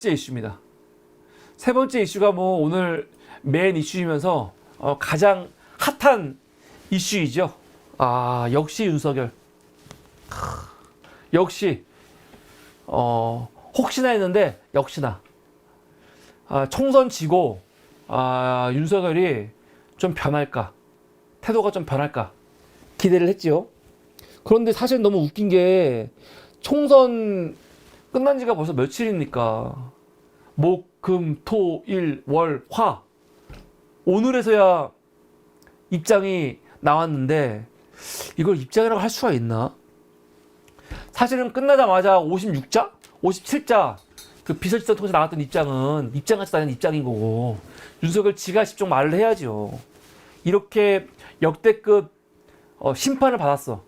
번째 이슈입니다. 세 번째 이슈가 뭐 오늘 메인 이슈이면서 가장 핫한 이슈이죠. 역시 윤석열. 역시 혹시나 했는데 역시나 총선 지고 윤석열이 좀 변할까, 태도가 좀 변할까 기대를 했지요. 그런데 사실 너무 웃긴 게 총선 끝난 지가 벌써 며칠입니까? 목, 금, 토, 일, 월, 화. 오늘에서야 입장이 나왔는데 이걸 입장이라고 할 수가 있나? 사실은 끝나자마자 56자? 57자 그 비서실장 통해서 나왔던 입장은 입장같이 나는 입장인 거고 윤석열 지가 직접 말을 해야죠. 이렇게 역대급 심판을 받았어.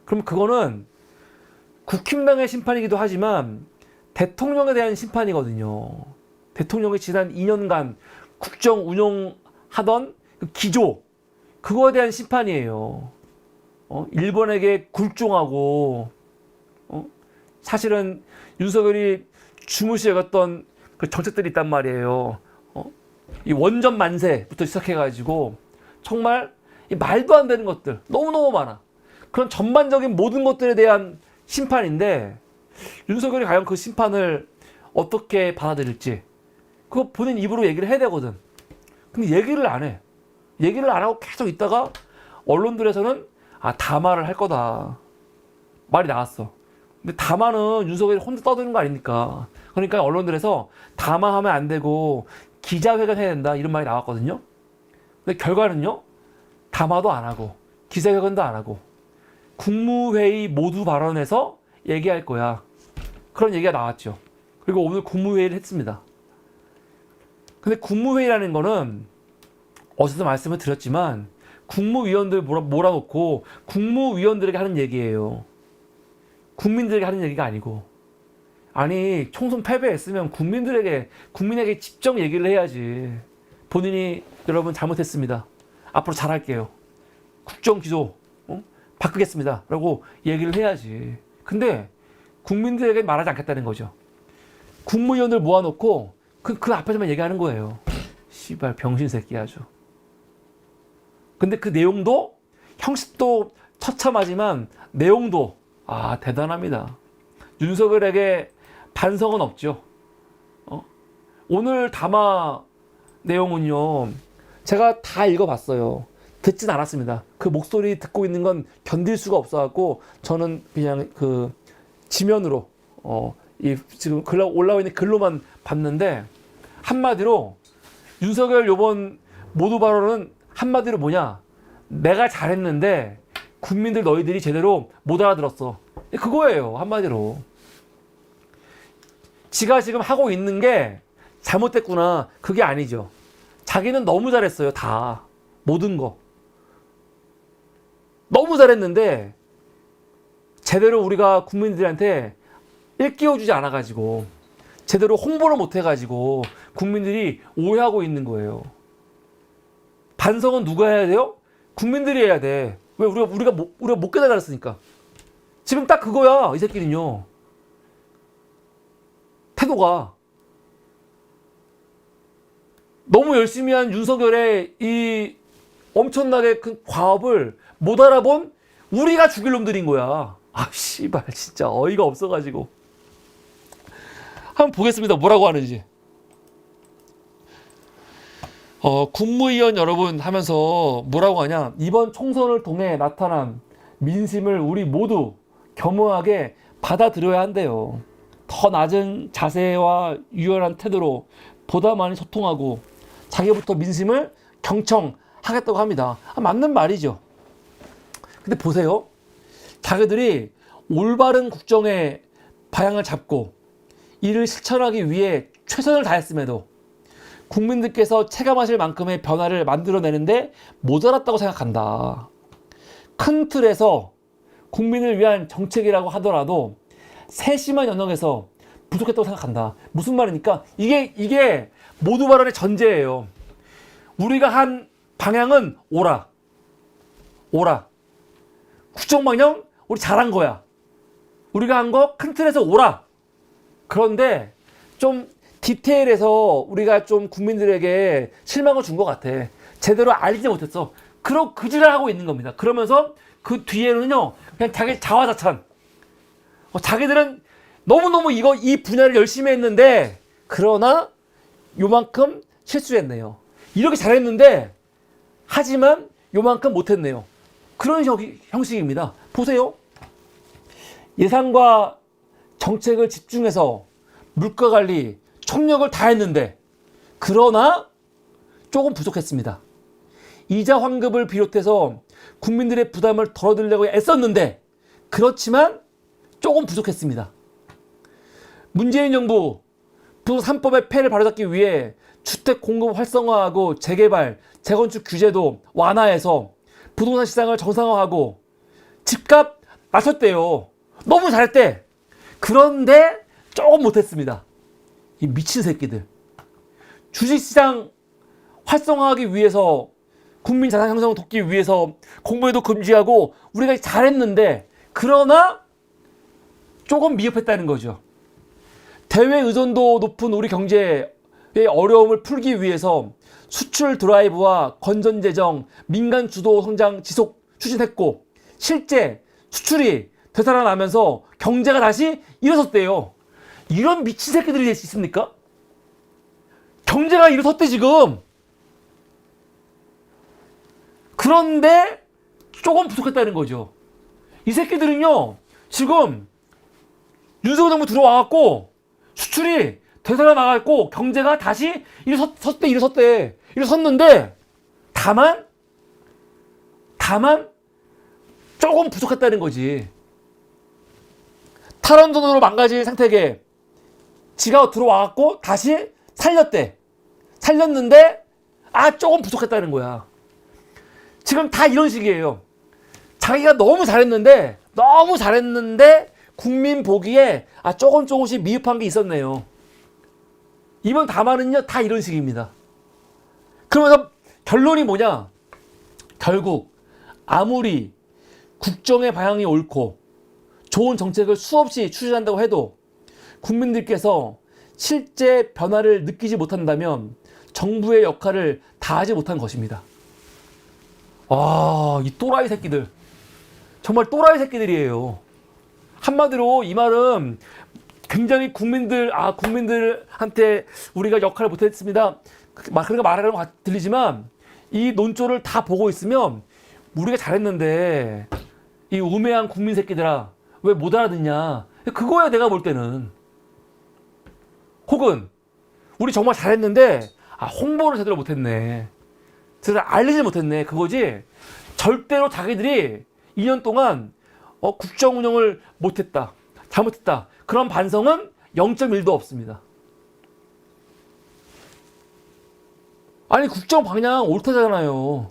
그럼 그거는 국힘당의 심판이기도 하지만 대통령에 대한 심판이거든요. 대통령이 지난 2년간 국정 운영하던 그 기조, 그거에 대한 심판이에요. 일본에게 굴종하고, 사실은 윤석열이 중요시 여겼던 그 정책들이 있단 말이에요. 이 원전 만세부터 시작해가지고 정말 이 말도 안 되는 것들 너무너무 많아. 그런 전반적인 모든 것들에 대한 심판인데 윤석열이 과연 그 심판을 어떻게 받아들일지 그거 본인 입으로 얘기를 해야 되거든. 근데 얘기를 안 해. 얘기를 안 하고 계속 있다가 언론들에서는 담화를 할 거다 말이 나왔어. 근데 담화는 윤석열이 혼자 떠드는 거 아닙니까? 그러니까 언론들에서 담화하면 안 되고 기자회견 해야 된다 이런 말이 나왔거든요. 근데 결과는요, 담화도 안 하고 기자회견도 안 하고 국무회의 모두 발언에서 얘기할 거야. 그런 얘기가 나왔죠. 그리고 오늘 국무회의를 했습니다. 근데 국무회의라는 거는 어제도 말씀을 드렸지만 국무위원들 몰아놓고 국무위원들에게 하는 얘기예요. 국민들에게 하는 얘기가 아니고. 아니, 총선 패배했으면 국민에게 직접 얘기를 해야지. 본인이 여러분 잘못했습니다. 앞으로 잘할게요. 국정기조 바꾸겠습니다 라고 얘기를 해야지. 근데 국민들에게 말하지 않겠다는 거죠. 국무위원들 모아놓고 그 앞에서만 얘기하는 거예요. 씨발 병신 새끼 아주. 근데 그 내용도 형식도 처참하지만 내용도 대단합니다. 윤석열에게 반성은 없죠. 오늘 담화 내용은요, 제가 다 읽어봤어요. 듣진 않았습니다. 그 목소리 듣고 있는 건 견딜 수가 없어갖고 저는 그냥 그 지면으로 지금 올라와 있는 글로만 봤는데, 한마디로 윤석열 요번 모두 발언은 한마디로 뭐냐, 내가 잘했는데 국민들 너희들이 제대로 못 알아들었어, 그거예요. 한마디로 지가 지금 하고 있는 게 잘못됐구나, 그게 아니죠. 자기는 너무 잘했어요. 다 모든 거 너무 잘했는데 제대로 우리가 국민들한테 일깨워주지 않아가지고, 제대로 홍보를 못해가지고 국민들이 오해하고 있는 거예요. 반성은 누가 해야 돼요? 국민들이 해야 돼. 왜? 우리가 못 깨달았으니까. 지금 딱 그거야. 이 새끼는요, 태도가 너무 열심히 한 윤석열의 이 엄청나게 큰 과업을 못 알아본 우리가 죽일 놈들인 거야. 씨발 진짜 어이가 없어가지고. 한번 보겠습니다, 뭐라고 하는지. 국무위원 여러분 하면서 뭐라고 하냐, 이번 총선을 통해 나타난 민심을 우리 모두 겸허하게 받아들여야 한대요. 더 낮은 자세와 유연한 태도로 보다 많이 소통하고 자기부터 민심을 경청하겠다고 합니다. 맞는 말이죠. 근데 보세요. 자기들이 올바른 국정의 방향을 잡고 이를 실천하기 위해 최선을 다했음에도 국민들께서 체감하실 만큼의 변화를 만들어내는데 모자랐다고 생각한다. 큰 틀에서 국민을 위한 정책이라고 하더라도 세심한 영역에서 부족했다고 생각한다. 무슨 말이니까 이게 모두 발언의 전제예요. 우리가 한 방향은 옳아. 국정 방향 우리 잘한 거야. 우리가 한 거 큰 틀에서 옳아. 그런데 좀 디테일에서 우리가 좀 국민들에게 실망을 준 것 같아. 제대로 알리지 못했어. 그런 그지랄 하고 있는 겁니다. 그러면서 그 뒤에는요, 그냥 자기 자화자찬. 자기들은 너무너무 이 분야를 열심히 했는데, 그러나 요만큼 실수했네요. 이렇게 잘했는데, 하지만 요만큼 못했네요. 그런 형식입니다. 보세요. 예산과 정책을 집중해서 물가 관리, 총력을 다했는데, 그러나 조금 부족했습니다. 이자 환급을 비롯해서 국민들의 부담을 덜어드리려고 애썼는데, 그렇지만 조금 부족했습니다. 문재인 정부 부동 3법의 폐를 바로잡기 위해 주택 공급 활성화하고 재개발, 재건축 규제도 완화해서 부동산 시장을 정상화하고 집값 낮췄대요. 너무 잘했대. 그런데 조금 못했습니다. 이 미친 새끼들. 주식시장 활성화하기 위해서, 국민 자산 형성을 돕기 위해서 공매도 금지하고 우리가 잘했는데, 그러나 조금 미흡했다는 거죠. 대외 의존도 높은 우리 경제의 어려움을 풀기 위해서 수출 드라이브와 건전 재정, 민간 주도 성장 지속 추진했고, 실제 수출이 되살아나면서 경제가 다시 일어섰대요. 이런 미친 새끼들이 될 수 있습니까? 경제가 일어섰대 지금. 그런데 조금 부족했다는 거죠. 이 새끼들은요, 지금 윤석열 정부 들어와갖고 수출이 되살아나갖고 경제가 다시 일어섰는데, 다만 조금 부족했다는 거지. 탈원전으로 망가진 상태에 지가 들어와갖고 다시 살렸는데 조금 부족했다는 거야. 지금 다 이런 식이에요. 자기가 너무 잘했는데 국민 보기에 조금씩 미흡한 게 있었네요. 이번 담화는요, 다 이런 식입니다. 그러면서 결론이 뭐냐? 결국 아무리 국정의 방향이 옳고 좋은 정책을 수없이 추진한다고 해도 국민들께서 실제 변화를 느끼지 못한다면 정부의 역할을 다하지 못한 것입니다. 이 또라이 새끼들. 정말 또라이 새끼들이에요. 한마디로 이 말은 굉장히 국민들한테 우리가 역할을 못했습니다. 그렇게 말하는 것 들리지만, 이 논조를 다 보고 있으면 우리가 잘했는데 이 우매한 국민 새끼들아, 왜 못 알아듣냐? 그거야, 내가 볼 때는. 혹은 우리 정말 잘했는데 홍보를 제대로 못했네. 제대로 알리지 못했네. 그거지. 절대로 자기들이 2년 동안 국정 운영을 못했다, 잘못했다, 그런 반성은 0.1도 없습니다. 아니, 국정 방향 옳다잖아요.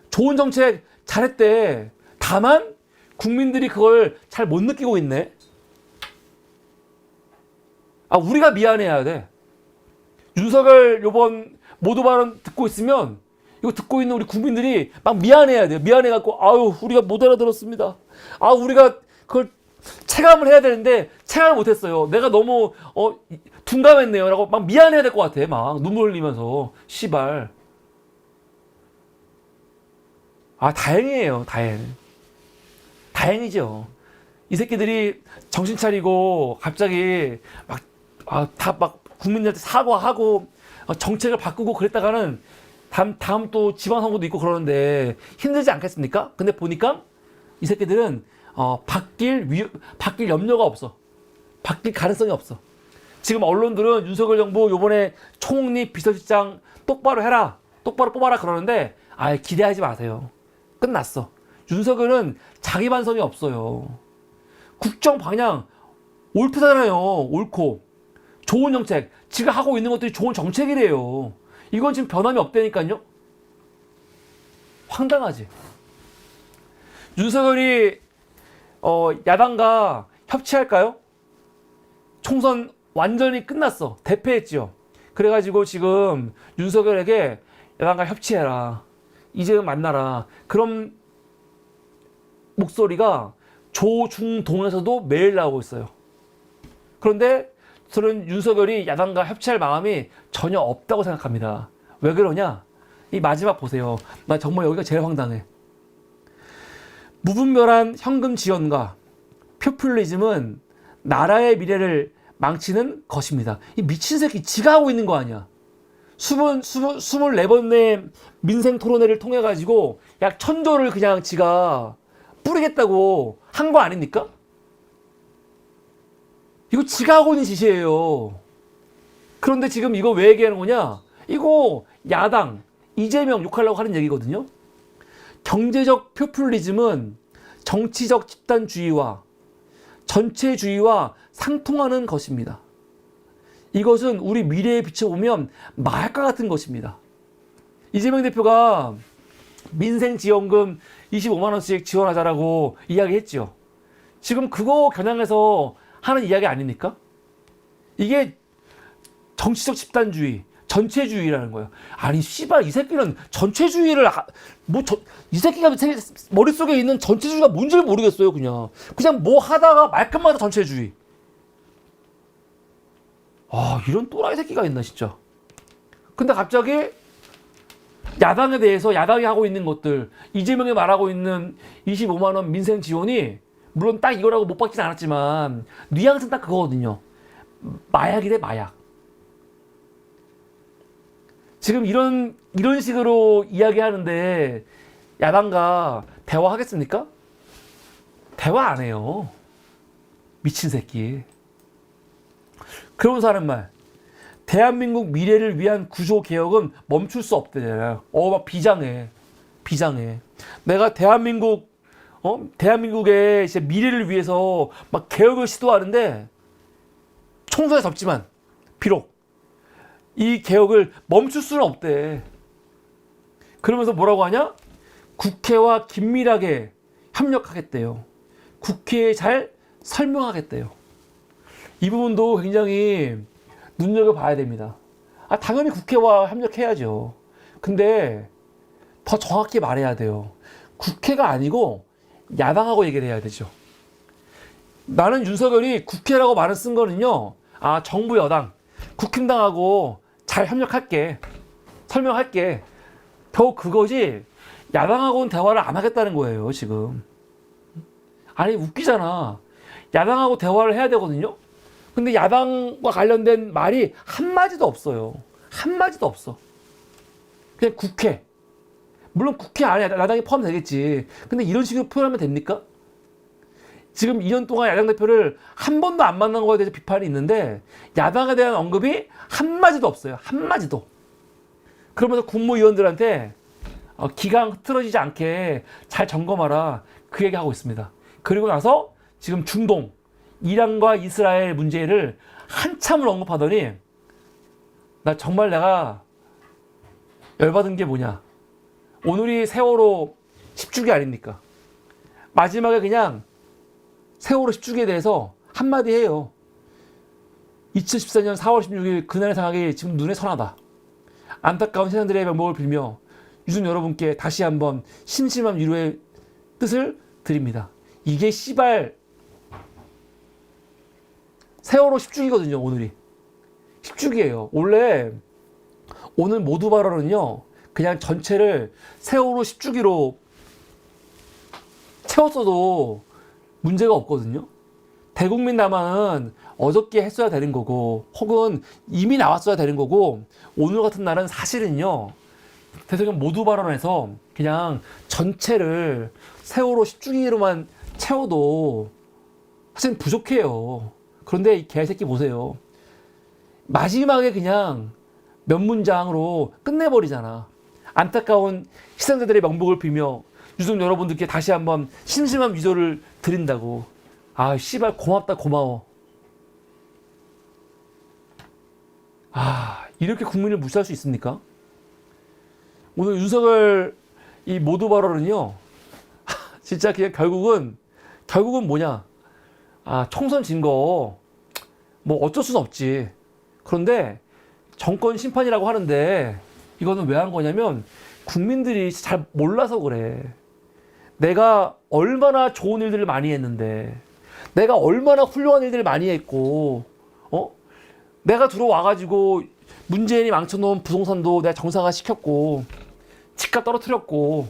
좋은 정책 잘했대. 다만 국민들이 그걸 잘 못 느끼고 있네. 우리가 미안해야 돼. 윤석열 요번 모두 발언 듣고 있으면, 이거 듣고 있는 우리 국민들이 막 미안해야 돼요. 미안해갖고, 우리가 못 알아들었습니다. 우리가 그걸 체감을 해야 되는데 체감을 못했어요. 내가 너무 둔감했네요. 라고 막 미안해야 될 것 같아. 막 눈물 흘리면서. 씨발. 다행이에요. 다행이죠. 이 새끼들이 정신 차리고 갑자기 막 국민들한테 사과하고 정책을 바꾸고 그랬다가는 다음 또 지방선거도 있고 그러는데 힘들지 않겠습니까? 근데 보니까 이 새끼들은 바뀔 염려가 없어. 바뀔 가능성이 없어. 지금 언론들은 윤석열 정부 요번에 총리 비서실장 똑바로 해라, 똑바로 뽑아라 그러는데 기대하지 마세요. 끝났어. 윤석열은 자기 반성이 없어요. 국정 방향 옳다잖아요. 옳고 좋은 정책, 지가 하고 있는 것들이 좋은 정책이래요. 이건 지금 변함이 없다니까요. 황당하지. 윤석열이 야당과 협치할까요? 총선 완전히 끝났어. 대패했지요. 그래가지고 지금 윤석열에게 야당과 협치해라, 이재명 만나라, 그런 목소리가 조중동에서도 매일 나오고 있어요. 그런데 저는 윤석열이 야당과 협치할 마음이 전혀 없다고 생각합니다. 왜 그러냐? 이 마지막 보세요. 나 정말 여기가 제일 황당해. 무분별한 현금 지원과 포퓰리즘은 나라의 미래를 망치는 것입니다. 이 미친 새끼 지가 하고 있는 거 아니야. 24번의 민생 토론회를 통해 가지고 약 1,000조를 그냥 지가 뿌리겠다고 한 거 아닙니까? 이거 지가 하고 있는 짓이에요. 그런데 지금 이거 왜 얘기하는 거냐? 이거 야당, 이재명 욕하려고 하는 얘기거든요. 경제적 포퓰리즘은 정치적 집단주의와 전체주의와 상통하는 것입니다. 이것은 우리 미래에 비춰보면 말과 같은 것입니다. 이재명 대표가 민생지원금 25만 원씩 지원하자라고 이야기했죠. 지금 그거 겨냥해서 하는 이야기 아닙니까? 이게 정치적 집단주의, 전체주의라는 거예요. 아니 씨발 이 새끼는 전체주의를 이 새끼가 머릿속에 있는 전체주의가 뭔지를 모르겠어요. 그냥 뭐 하다가 말끝마다 전체주의. 아, 이런 또라이 새끼가 있나 진짜. 근데 갑자기 야당에 대해서 야당이 하고 있는 것들, 이재명이 말하고 있는 25만 원 민생 지원이 물론 딱 이거라고 못 받지는 않았지만 뉘앙스는 딱 그거거든요. 마약이래 마약. 지금 이런 식으로 이야기하는데 야당과 대화하겠습니까? 대화 안 해요. 미친 새끼. 그러면서 하는 말. 대한민국 미래를 위한 구조 개혁은 멈출 수 없대잖아요. 막 비장해. 내가 대한민국의 이제 미래를 위해서 막 개혁을 시도하는데 총선에 졌지만 비록 이 개혁을 멈출 수는 없대. 그러면서 뭐라고 하냐? 국회와 긴밀하게 협력하겠대요. 국회에 잘 설명하겠대요. 이 부분도 굉장히 눈여겨봐야 됩니다. 당연히 국회와 협력해야죠. 근데 더 정확히 말해야 돼요. 국회가 아니고 야당하고 얘기를 해야 되죠. 나는 윤석열이 국회라고 말을 쓴 거는요. 정부 여당, 국힘당하고 잘 협력할게. 설명할게. 겨우 그거지 야당하고는 대화를 안 하겠다는 거예요. 지금. 아니 웃기잖아. 야당하고 대화를 해야 되거든요. 근데 야당과 관련된 말이 한마디도 없어요. 한마디도 없어. 그냥 국회. 물론 국회 안에 야당이 포함되겠지. 근데 이런 식으로 표현하면 됩니까? 지금 2년 동안 야당 대표를 한 번도 안 만난 거에 대해서 비판이 있는데 야당에 대한 언급이 한마디도 없어요. 한마디도. 그러면서 국무위원들한테 기강 흐트러지지 않게 잘 점검하라. 그 얘기하고 있습니다. 그리고 나서 지금 중동, 이란과 이스라엘 문제를 한참을 언급하더니 내가 열받은 게 뭐냐. 오늘이 세월호 10주기 아닙니까? 마지막에 그냥 세월호 10주기에 대해서 한마디 해요. 2014년 4월 16일 그날의 상황이 지금 눈에 선하다. 안타까운 세상들의 명복을 빌며 유족 여러분께 다시 한번 심심한 위로의 뜻을 드립니다. 이게 씨발 세월호 10주기거든요. 오늘이 10주기예요. 원래 오늘 모두 발언은요. 그냥 전체를 세월호 10주기로 채웠어도 문제가 없거든요. 대국민 남한은 어저께 했어야 되는 거고 혹은 이미 나왔어야 되는 거고 오늘 같은 날은 사실은요. 대통령 모두 발언에서 그냥 전체를 세월호 10주기로만 채워도 사실 부족해요. 그런데 이 개새끼 보세요. 마지막에 그냥 몇 문장으로 끝내버리잖아. 안타까운 희생자들의 명복을 빌며 유족 여러분들께 다시 한번 심심한 위로를 드린다고. 씨발 고맙다 고마워. 이렇게 국민을 무시할 수 있습니까? 오늘 윤석열 이 모두 발언은요. 진짜 그냥 결국은 뭐냐. 총선 진 거 뭐 어쩔 수는 없지. 그런데 정권 심판이라고 하는데 이거는 왜 한 거냐면 국민들이 잘 몰라서 그래. 내가 얼마나 좋은 일들을 많이 했는데 내가 얼마나 훌륭한 일들을 많이 했고 내가 들어와가지고 문재인이 망쳐놓은 부동산도 내가 정상화 시켰고 집값 떨어뜨렸고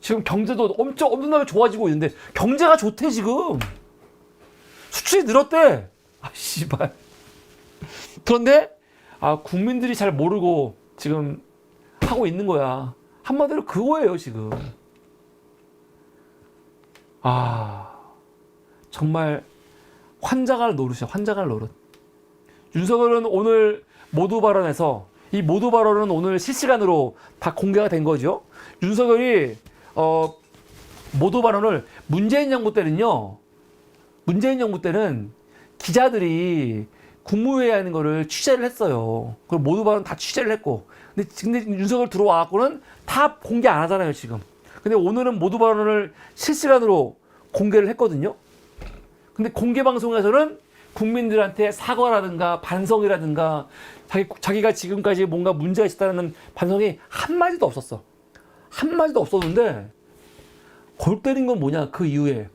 지금 경제도 엄청나게 좋아지고 있는데 경제가 좋대 지금. 수출이 늘었대. 아 씨발. 그런데 국민들이 잘 모르고 지금 하고 있는 거야. 한마디로 그거예요 지금. 정말 환장할 노릇이야. 환장할 노릇. 윤석열은 오늘 모두 발언에서 이 모두 발언은 오늘 실시간으로 다 공개가 된 거죠. 윤석열이 모두 발언을 문재인 정부 때는 기자들이 국무회의 하는 거를 취재를 했어요. 그리고 모두 발언 다 취재를 했고. 근데 윤석열 들어와갖고는 다 공개 안 하잖아요, 지금. 근데 오늘은 모두 발언을 실시간으로 공개를 했거든요. 근데 공개 방송에서는 국민들한테 사과라든가 반성이라든가 자기가 지금까지 뭔가 문제가 있었다는 반성이 한마디도 없었어. 한마디도 없었는데 골 때린 건 뭐냐, 그 이후에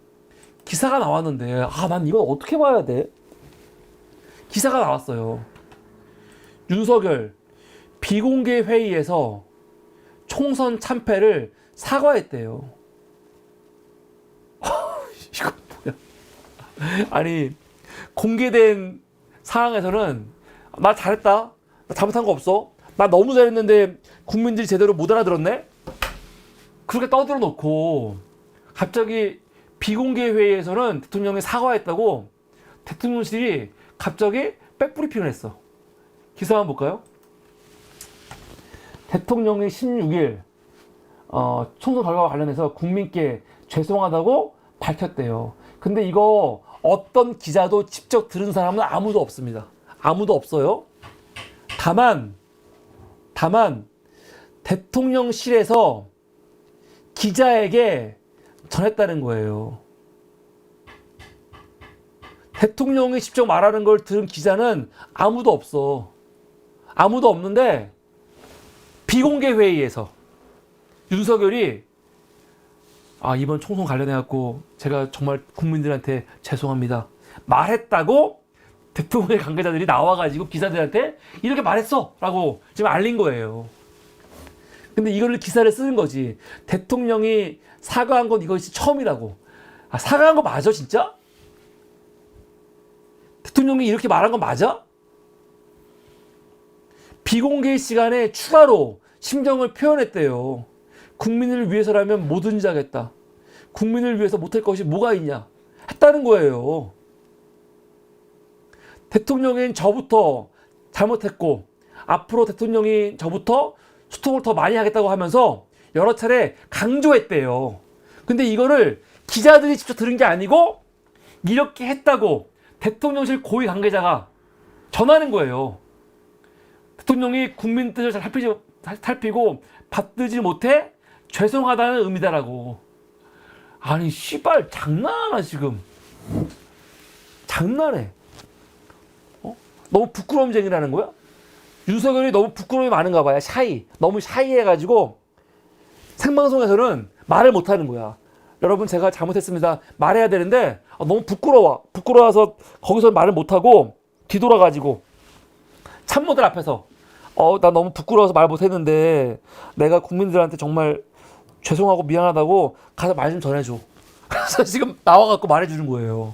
기사가 나왔는데 난 이건 어떻게 봐야 돼? 기사가 나왔어요. 윤석열 비공개 회의에서 총선 참패를 사과했대요. 이거 뭐야? 아니 공개된 상황에서는 나 잘했다, 나 잘못한 거 없어, 나 너무 잘했는데 국민들이 제대로 못 알아들었네? 그렇게 떠들어 놓고 갑자기 비공개 회의에서는 대통령이 사과했다고 대통령실이 갑자기 백브리핑을 했어. 기사 한번 볼까요? 대통령이 16일 총선 결과와 관련해서 국민께 죄송하다고 밝혔대요. 근데 이거 어떤 기자도 직접 들은 사람은 아무도 없습니다. 아무도 없어요. 다만 대통령실에서 기자에게 전했다는 거예요. 대통령이 직접 말하는 걸 들은 기자는 아무도 없어. 아무도 없는데 비공개 회의에서 윤석열이 이번 총선 관련해갖고 제가 정말 국민들한테 죄송합니다 말했다고 대통령의 관계자들이 나와가지고 기자들한테 이렇게 말했어 라고 지금 알린 거예요. 근데 이거를 기사를 쓰는 거지. 대통령이 사과한 건 이것이 처음이라고. 사과한 거 맞아 진짜? 대통령이 이렇게 말한 건 맞아? 비공개 시간에 추가로 심정을 표현했대요. 국민을 위해서라면 뭐든지 하겠다. 국민을 위해서 못할 것이 뭐가 있냐 했다는 거예요. 대통령인 저부터 잘못했고 앞으로 대통령이 저부터 소통을 더 많이 하겠다고 하면서 여러 차례 강조했대요. 근데 이거를 기자들이 직접 들은 게 아니고 이렇게 했다고 대통령실 고위 관계자가 전하는 거예요. 대통령이 국민 뜻을 잘 살피고 받들지 못해 죄송하다는 의미다라고. 아니 씨발 장난하나 지금. 장난해. 너무 부끄러움쟁이라는 거야? 윤석열이 너무 부끄러움이 많은가 봐요. 너무 샤이해가지고 생방송에서는 말을 못하는 거야. 여러분 제가 잘못했습니다 말해야 되는데 너무 부끄러워서 거기서 말을 못하고 뒤돌아가지고 참모들 앞에서 나 너무 부끄러워서 말 못했는데 내가 국민들한테 정말 죄송하고 미안하다고 가서 말 좀 전해줘. 그래서 지금 나와갖고 말해주는 거예요.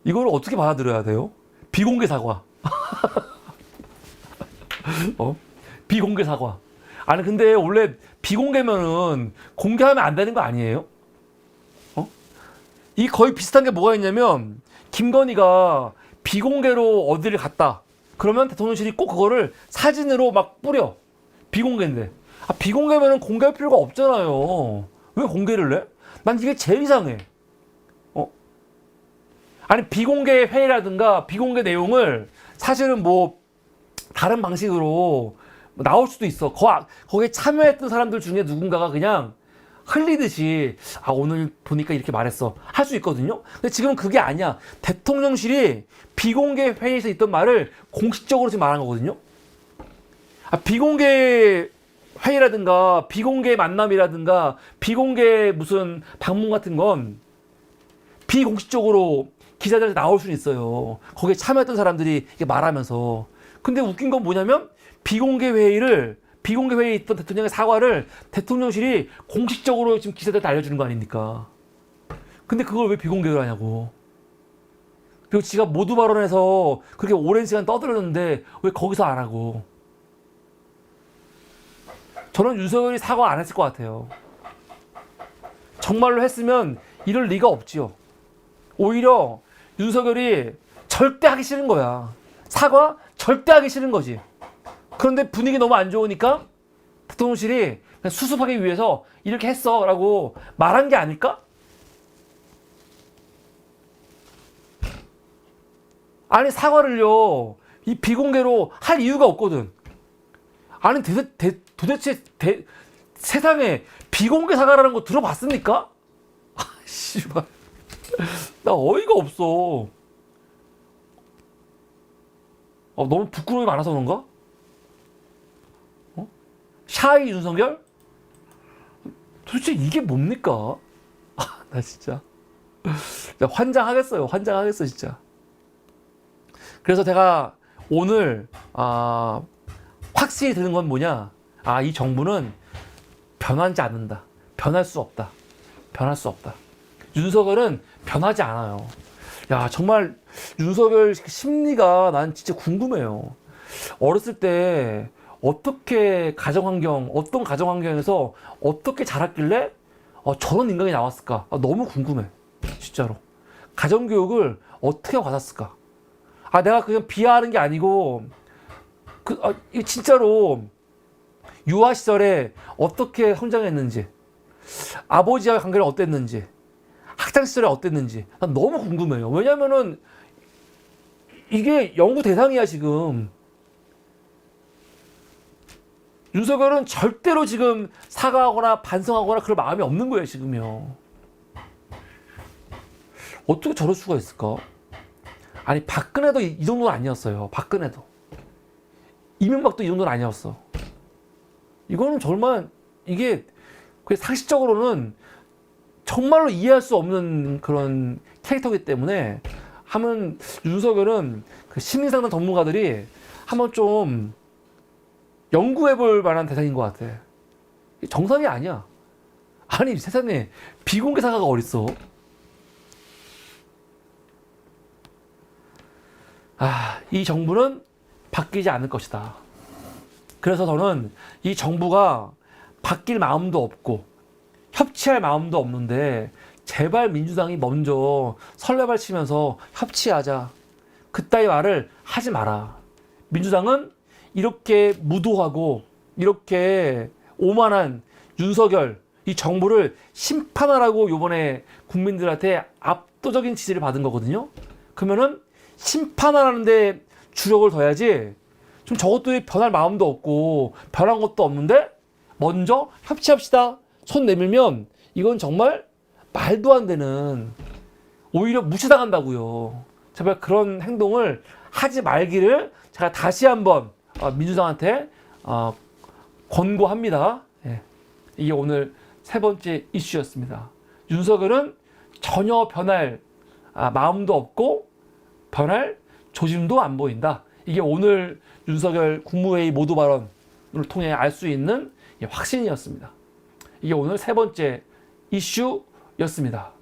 이걸 어떻게 받아들여야 돼요? 비공개 사과. 비공개 사과. 아니 근데 원래 비공개면은 공개하면 안 되는 거 아니에요? 이 거의 비슷한 게 뭐가 있냐면 김건희가 비공개로 어디를 갔다. 그러면 대통령실이 꼭 그거를 사진으로 막 뿌려. 비공개인데. 비공개면은 공개할 필요가 없잖아요. 왜 공개를 해? 난 이게 제일 이상해. 아니 비공개 회의라든가 비공개 내용을 사실은 뭐 다른 방식으로 나올 수도 있어. 거기에 참여했던 사람들 중에 누군가가 그냥 흘리듯이 오늘 보니까 이렇게 말했어 할 수 있거든요. 근데 지금은 그게 아니야. 대통령실이 비공개 회의에서 있던 말을 공식적으로 지금 말한 거거든요. 비공개 회의라든가 비공개 만남이라든가 비공개 무슨 방문 같은 건 비공식적으로 기자들한테 나올 수는 있어요. 거기에 참여했던 사람들이 이렇게 말하면서. 근데 웃긴 건 뭐냐면 비공개 회의에 있던 대통령의 사과를 대통령실이 공식적으로 지금 기자들한테 알려주는 거 아닙니까? 근데 그걸 왜 비공개로 하냐고. 그리고 지가 모두 발언해서 그렇게 오랜 시간 떠들었는데 왜 거기서 안 하고. 저는 윤석열이 사과 안 했을 것 같아요. 정말로 했으면 이럴 리가 없지요. 오히려 윤석열이 절대 하기 싫은 거야. 사과 절대 하기 싫은 거지. 그런데 분위기 너무 안 좋으니까 대통령실이 그냥 수습하기 위해서 이렇게 했어 라고 말한 게 아닐까? 아니 사과를요 이 비공개로 할 이유가 없거든. 아니 도대체 세상에 비공개 사과라는 거 들어봤습니까? 아 씨발 나 어이가 없어. 너무 부끄러움이 많아서 그런가? 샤이 윤석열? 도대체 이게 뭡니까? 나 진짜 환장하겠어요. 환장하겠어 진짜. 그래서 제가 오늘 확실히 드는 건 뭐냐? 이 정부는 변하지 않는다. 변할 수 없다. 변할 수 없다. 윤석열은 변하지 않아요. 야 정말 윤석열 심리가 난 진짜 궁금해요. 어렸을 때 어떤 가정환경에서 어떻게 자랐길래 저런 인간이 나왔을까? 너무 궁금해. 진짜로. 가정교육을 어떻게 받았을까? 내가 그냥 비하하는 게 아니고, 이거 진짜로 유아 시절에 어떻게 성장했는지, 아버지와의 관계를 어땠는지, 학창 시절에 어땠는지, 난 너무 궁금해요. 왜냐면은, 이게 연구 대상이야, 지금. 윤석열은 절대로 지금 사과하거나 반성하거나 그럴 마음이 없는 거예요, 지금요. 어떻게 저럴 수가 있을까? 아니, 박근혜도 이 정도는 아니었어요. 박근혜도. 이명박도 이 정도는 아니었어. 이거는 정말, 이게, 상식적으로는 정말로 이해할 수 없는 그런 캐릭터이기 때문에, 윤석열은 그 심리상담 전문가들이 한번 좀 연구해볼 만한 대상인 것 같아. 정상이 아니야. 아니, 세상에 비공개 사과가 어딨어? 이 정부는 바뀌지 않을 것이다. 그래서 저는 이 정부가 바뀔 마음도 없고 협치할 마음도 없는데 제발 민주당이 먼저 설레발 치면서 협치하자. 그따위 말을 하지 마라. 민주당은 이렇게 무도하고 이렇게 오만한 윤석열 이 정부를 심판하라고 이번에 국민들한테 압도적인 지지를 받은 거거든요. 그러면은 심판하라는데 주력을 둬야지. 좀 저것도 변할 마음도 없고 변한 것도 없는데 먼저 협치합시다 손 내밀면 이건 정말 말도 안 되는, 오히려 무시당한다고요. 제발 그런 행동을 하지 말기를 제가 다시 한번 민주당한테 권고합니다. 이게 오늘 세 번째 이슈였습니다. 윤석열은 전혀 변할 마음도 없고 변할 조짐도 안 보인다. 이게 오늘 윤석열 국무회의 모두 발언을 통해 알 수 있는 확신이었습니다. 이게 오늘 세 번째 이슈였습니다.